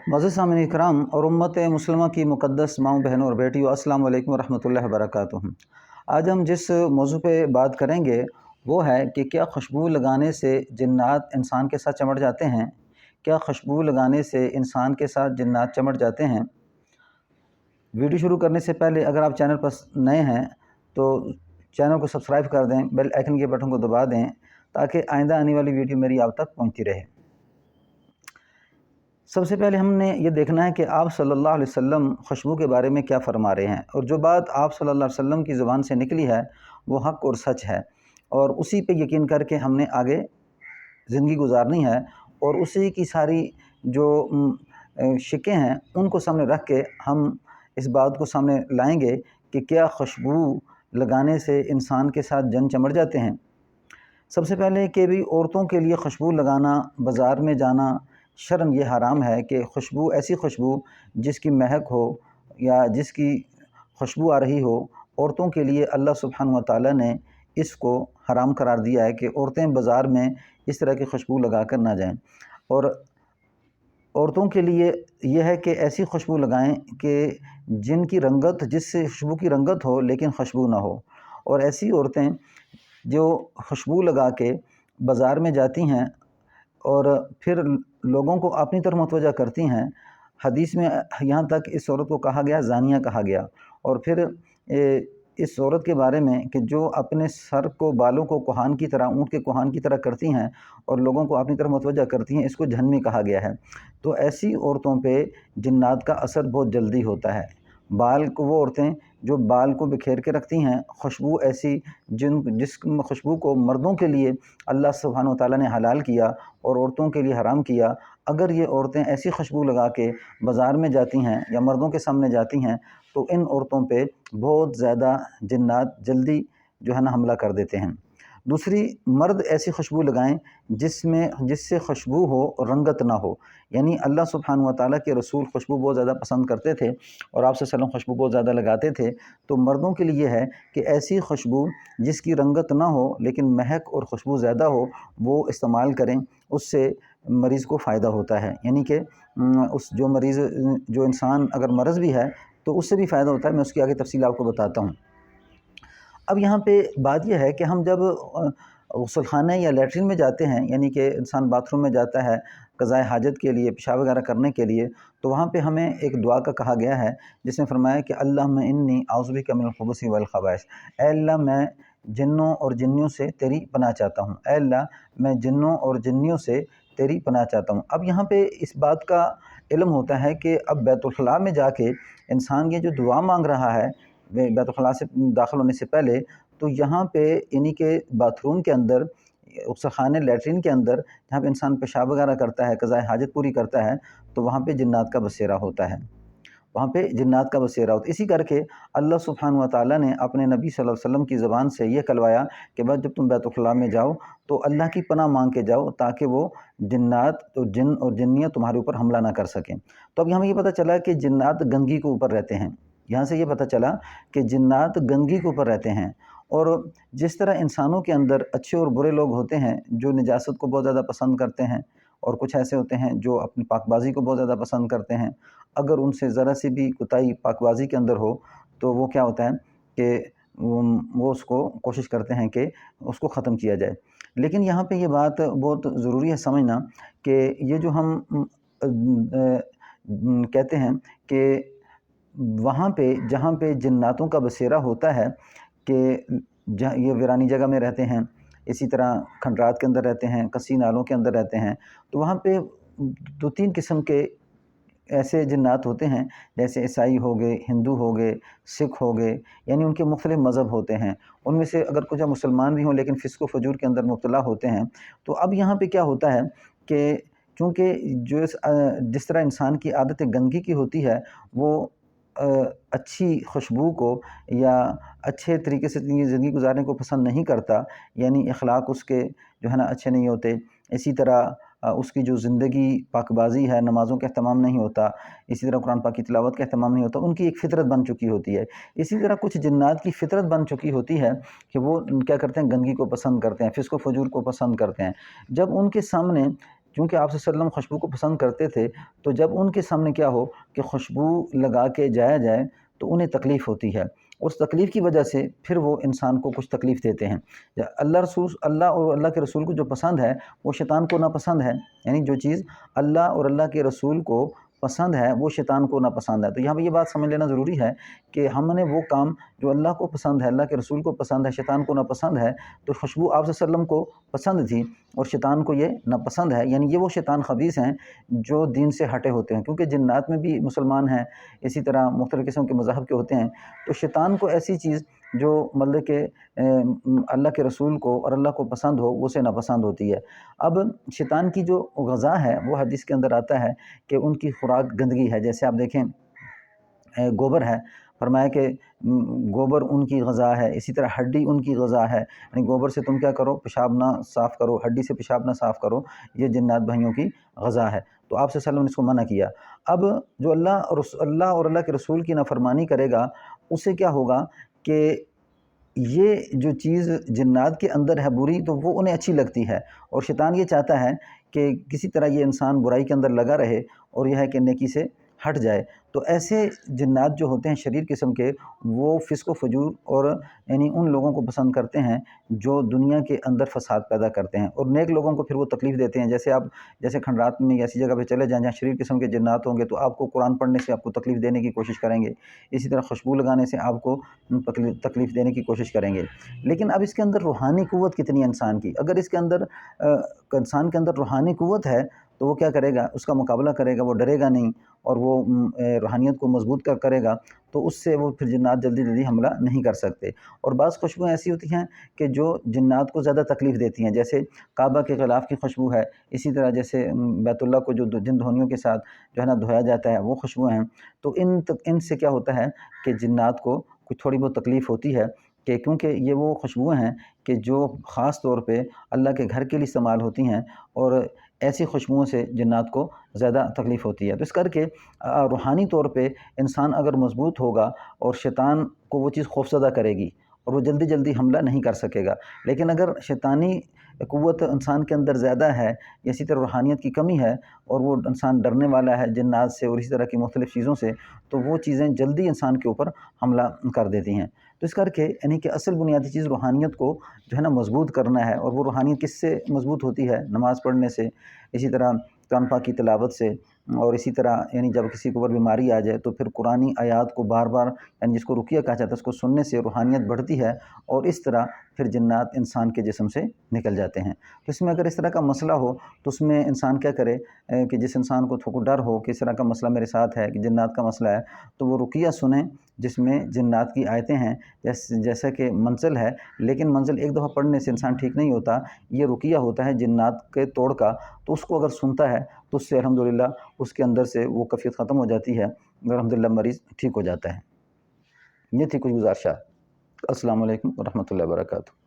मुअज़्ज़ज़ सामिन इकराम और उम्मत मुस्लिमा की मुक़द्दस माँओं, बहनों और बेटियों, अस्सलामु अलैकुम वरहमतुल्लाहि वबरकातुहू। आज हम जिस मौजू पे बात करेंगे वो है कि क्या खुशबू लगाने से जिन्नात इंसान के साथ चमट जाते हैं? क्या खुशबू लगाने से इंसान के साथ जिन्नात चमट जाते हैं? वीडियो शुरू करने से पहले अगर आप चैनल पर नए हैं तो चैनल को सब्सक्राइब कर दें, बेल आइकन के बटन को दबा दें ताकि आइंदा आने वाली वीडियो मेरी आप तक पहुँचती रहे। सबसे पहले हमने ये देखना है कि आप सल्लल्लाहु अलैहि वसल्लम खुशबू के बारे में क्या फ़रमा रहे हैं, और जो बात आप सल्लल्लाहु अलैहि वसल्लम की ज़ुबान से निकली है वो हक़ और सच है, और उसी पे यकीन करके हमने आगे ज़िंदगी गुजारनी है, और उसी की सारी जो शिकें हैं उनको सामने रख के हम इस बात को सामने लाएंगे कि क्या खुशबू लगाने से इंसान के साथ जन चमट जाते हैं। सबसे पहले कि भी औरतों के लिए खुशबू लगाना, बाज़ार में जाना शर्म ये हराम है कि खुशबू, ऐसी खुशबू जिसकी महक हो या जिसकी खुशबू आ रही हो, औरतों के लिए अल्लाह सुब्हानहू व तआला ने इसको हराम करार दिया है कि औरतें बाज़ार में इस तरह की खुशबू लगा कर ना जाएं। और औरतों के लिए यह है कि ऐसी खुशबू लगाएं कि जिनकी रंगत, जिससे खुशबू की रंगत हो लेकिन खुशबू ना हो। और ऐसी औरतें जो खुशबू लगा के बाज़ार में जाती हैं और फिर लोगों को अपनी तरफ मुतवज्जा करती हैं, हदीस में यहाँ तक इस औरत को कहा गया, ज़ानिया कहा गया। और फिर इस औरत के बारे में कि जो अपने सर को, बालों को कोहान की तरह, ऊँट के कोहान की तरह करती हैं और लोगों को अपनी तरफ मुतवज्जा करती हैं, इसको झन्नी कहा गया है। तो ऐसी औरतों पे जिन्नात का असर बहुत जल्दी होता है। बाल को, वो औरतें जो बाल को बिखेर के रखती हैं, खुशबू ऐसी जिस खुशबू को मर्दों के लिए अल्लाह सुब्हानहू व तआला ने हलाल किया और औरतों के लिए हराम किया, अगर ये औरतें ऐसी खुशबू लगा के बाज़ार में जाती हैं या मर्दों के सामने जाती हैं तो इन औरतों पे बहुत ज़्यादा जिन्नात जल्दी जो है ना हमला कर देते हैं। दूसरी, मर्द ऐसी खुशबू लगाएं जिससे खुशबू हो और रंगत ना हो। यानी अल्लाह सुब्हानहू व तआला के रसूल खुशबू बहुत ज़्यादा पसंद करते थे और आप सल्लल्लाहु अलैहि वसल्लम खुशबू बहुत ज़्यादा लगाते थे। तो मर्दों के लिए है कि ऐसी खुशबू जिसकी रंगत ना हो लेकिन महक और खुशबू ज़्यादा हो, वो इस्तेमाल करें। उससे मरीज़ को फ़ायदा होता है, यानी कि उस जो मरीज़, जो इंसान अगर मरज़ भी है तो उससे भी फ़ायदा होता है। मैं उसकी आगे तफ़सील आपको बताता हूँ। अब यहाँ पे बात यह है कि हम जब ग़ुस्लख़ाने या लैट्रिन में जाते हैं, यानी कि इंसान बाथरूम में जाता है क़ज़ाए हाजत के लिए, पेशाब वगैरह करने के लिए, तो वहाँ पे हमें एक दुआ का कहा गया है जिसमें फ़रमाया कि अल्लाहुम्मा इन्नी औज़ु बिका मिनल खुबुसी वल ख़बाइस। ऐ अल्लाह, मैं जिन्नों और जिन्नियों से तेरी पनाह चाहता हूँ। ऐ अल्लाह, मैं जिन्नों और जिन्नियों से तेरी पनाह चाहता हूँ। अब यहाँ पे इस बात का इल्म होता है कि अब बैतुल-ख़ला में जाके इंसान ये जो दुआ मांग रहा है बैतुल-ख़ला से दाखिल होने से पहले, तो यहाँ पे यानी कि बाथरूम के अंदर, ग़ुस्लख़ाने लैट्रिन के अंदर जहाँ पे इंसान पेशाब वगैरह करता है, क़ज़ाए हाजत पूरी करता है, तो वहाँ पे जिन्नात का बसेरा होता है, वहाँ पे जिन्नात का बसेरा होता है। इसी करके अल्लाह सुब्हानहू व तआला ने अपने नबी सल्लल्लाहु अलैहि वसल्लम की ज़बान से ये कहलवाया कि बस जब तुम बैतुल-ख़ला में जाओ तो अल्लाह की पनाह मांग के जाओ ताकि वो जिन्नात और जिन और जिन्नियाँ तुम्हारे ऊपर हमला ना कर सकें। तो अब हमें ये पता चला कि जिन्नात गंदगी के ऊपर रहते हैं। यहाँ से ये पता चला कि जिन्नात गंदगी के ऊपर रहते हैं। और जिस तरह इंसानों के अंदर अच्छे और बुरे लोग होते हैं जो निजासत को बहुत ज़्यादा पसंद करते हैं, और कुछ ऐसे होते हैं जो अपनी पाकबाज़ी को बहुत ज़्यादा पसंद करते हैं, अगर उनसे ज़रा सी भी कोताही पाकबाज़ी के अंदर हो तो वो क्या होता है कि वो उसको कोशिश करते हैं कि उसको ख़त्म किया जाए। लेकिन यहाँ पे ये बात बहुत ज़रूरी है समझना कि ये जो हम कहते हैं कि वहाँ पे जहाँ पे जिन्नातों का बसेरा होता है कि जहाँ ये वीरानी जगह में रहते हैं, इसी तरह खंडरात के अंदर रहते हैं, कसी नालों के अंदर रहते हैं, तो वहाँ पे 2-3 किस्म के ऐसे जिन्नात होते हैं, जैसे ईसाई हो गए, हिंदू हो गए, सिख हो गए, यानी उनके मुख्तलिफ़ मज़हब होते हैं। उनमें से अगर कुछ मुसलमान भी हों लेकिन फ़िस्क़ व फ़ुजूर के अंदर मुब्तला होते हैं। तो अब यहाँ पे क्या होता है कि चूँकि जिस तरह इंसान की आदत गंदगी की होती है, वो अच्छी खुशबू को या अच्छे तरीके से ज़िंदगी गुजारने को पसंद नहीं करता, यानी अखलाक उसके जो है ना अच्छे नहीं होते। इसी तरह उसकी जो ज़िंदगी पाकबाज़ी है, नमाज़ों का एहतमाम नहीं होता, इसी तरह कुरान पाक की तिलावत का एहतमाम नहीं होता, उनकी एक फ़ितरत बन चुकी होती है। इसी तरह कुछ जिन्नात की फ़ितरत बन चुकी होती है कि वो क्या करते हैं, गंदगी को पसंद करते हैं, फ़िस्क़ व फ़ुजूर को पसंद करते हैं। जब उनके सामने چونکہ آپ صلی اللہ علیہ وسلم خوشبو کو پسند کرتے تھے، تو جب ان کے سامنے کیا ہو کہ خوشبو لگا کے جایا جائے تو انہیں تکلیف ہوتی ہے، اس تکلیف کی وجہ سے پھر وہ انسان کو کچھ تکلیف دیتے ہیں۔ اللہ اور اللہ کے رسول کو جو پسند ہے وہ شیطان کو ناپسند ہے، یعنی جو چیز اللہ اور اللہ کے رسول کو پسند ہے وہ شیطان کو ناپسند ہے۔ تو یہاں پہ یہ بات سمجھ لینا ضروری ہے کہ ہم نے وہ کام جو اللہ کو پسند ہے، اللہ کے رسول کو پسند ہے، شیطان کو ناپسند ہے، تو خوشبو آپ صلی اللہ علیہ وسلم کو پسند تھی اور شیطان کو یہ ناپسند ہے، یعنی یہ وہ شیطان خبیث ہیں جو دین سے ہٹے ہوتے ہیں، کیونکہ جنات میں بھی مسلمان ہیں، اسی طرح مختلف قسم کے مذاہب کے ہوتے ہیں۔ تو شیطان کو ایسی چیز جو مطلب کہ اللہ کے رسول کو اور اللہ کو پسند ہو وہ اسے ناپسند ہوتی ہے۔ اب شیطان کی جو غذا ہے وہ حدیث کے اندر آتا ہے کہ ان کی خوراک گندگی ہے، جیسے آپ دیکھیں گوبر ہے، فرمایا کہ گوبر ان کی غذا ہے، اسی طرح ہڈی ان کی غذا ہے، یعنی گوبر سے تم کیا کرو، پیشاب نہ صاف کرو، ہڈی سے پیشاب نہ صاف کرو، یہ جنات بھائیوں کی غذا ہے۔ تو آپ صلی اللہ علیہ وسلم نے اس کو منع کیا۔ اب جو اللہ اور اللہ کے رسول کی نافرمانی کرے گا اسے کیا ہوگا کہ یہ جو چیز جنات کے اندر ہے بری تو وہ انہیں اچھی لگتی ہے، اور شیطان یہ چاہتا ہے کہ کسی طرح یہ انسان برائی کے اندر لگا رہے اور یہ ہے کہ نیکی سے ہٹ جائے۔ تو ایسے جنات جو ہوتے ہیں شریر قسم کے، وہ فسق و فجور اور یعنی ان لوگوں کو پسند کرتے ہیں جو دنیا کے اندر فساد پیدا کرتے ہیں، اور نیک لوگوں کو پھر وہ تکلیف دیتے ہیں۔ جیسے کھنڈرات میں ایسی جگہ پہ چلے جائیں جہاں شریر قسم کے جنات ہوں گے تو آپ کو قرآن پڑھنے سے آپ کو تکلیف دینے کی کوشش کریں گے، اسی طرح خوشبو لگانے سے آپ کو تکلیف دینے کی کوشش کریں گے۔ لیکن اب اس کے اندر روحانی قوت کتنی ہے انسان کی، اگر اس کے اندر انسان کے اندر روحانی قوت ہے تو وہ کیا کرے گا، اس کا مقابلہ کرے گا، وہ ڈرے گا نہیں، اور وہ روحانیت کو مضبوط کرے گا، تو اس سے وہ پھر جنات جلدی حملہ نہیں کر سکتے۔ اور بعض خوشبوئیں ایسی ہوتی ہیں کہ جو جنات کو زیادہ تکلیف دیتی ہیں، جیسے کعبہ کے غلاف کی خوشبو ہے، اسی طرح جیسے بیت اللہ کو جو جن دھونیوں کے ساتھ جو ہے نا دھویا جاتا ہے وہ خوشبوئیں ہیں۔ تو ان سے کیا ہوتا ہے کہ جنات کو کچھ تھوڑی بہت تکلیف ہوتی ہے، کہ کیونکہ یہ وہ خوشبوئیں ہیں کہ جو خاص طور پہ اللہ کے گھر کے لیے استعمال ہوتی ہیں، اور ایسی خوشبوؤں سے جنات کو زیادہ تکلیف ہوتی ہے۔ تو اس کر کے روحانی طور پہ انسان اگر مضبوط ہوگا اور شیطان کو وہ چیز خوفزدہ کرے گی اور وہ جلدی حملہ نہیں کر سکے گا، لیکن اگر شیطانی قوت انسان کے اندر زیادہ ہے، اسی طرح روحانیت کی کمی ہے اور وہ انسان ڈرنے والا ہے جنات سے اور اسی طرح کی مختلف چیزوں سے، تو وہ چیزیں جلدی انسان کے اوپر حملہ کر دیتی ہیں۔ تو اس کر کے یعنی کہ اصل بنیادی چیز روحانیت کو جو ہے نا مضبوط کرنا ہے، اور وہ روحانیت کس سے مضبوط ہوتی ہے؟ نماز پڑھنے سے، اسی طرح قرآن پاک کی تلاوت سے، اور اسی طرح یعنی جب کسی کو اوپر بیماری آ جائے تو پھر قرآنی آیات کو بار بار یعنی جس کو رقیہ کہا جاتا ہے اس کو سننے سے روحانیت بڑھتی ہے، اور اس طرح پھر جنات انسان کے جسم سے نکل جاتے ہیں۔ تو اس میں اگر اس طرح کا مسئلہ ہو تو اس میں انسان کیا کرے کہ جس انسان کو تھوڑا ڈر ہو کہ اس طرح کا مسئلہ میرے ساتھ ہے کہ جنات کا مسئلہ ہے، تو وہ رقیہ سنیں جس میں جنات کی آیتیں ہیں، جیسا کہ منزل ہے، لیکن منزل ایک دفعہ پڑھنے سے انسان ٹھیک نہیں ہوتا، یہ رقیہ ہوتا ہے جنات کے توڑ کا، تو اس کو اگر سنتا ہے تو اس سے الحمدللہ اس کے اندر سے وہ کفیت ختم ہو جاتی ہے، الحمدللہ مریض ٹھیک ہو جاتا ہے۔ یہ تھی کچھ گزارشات۔ السلام علیکم ورحمۃ اللہ وبرکاتہ۔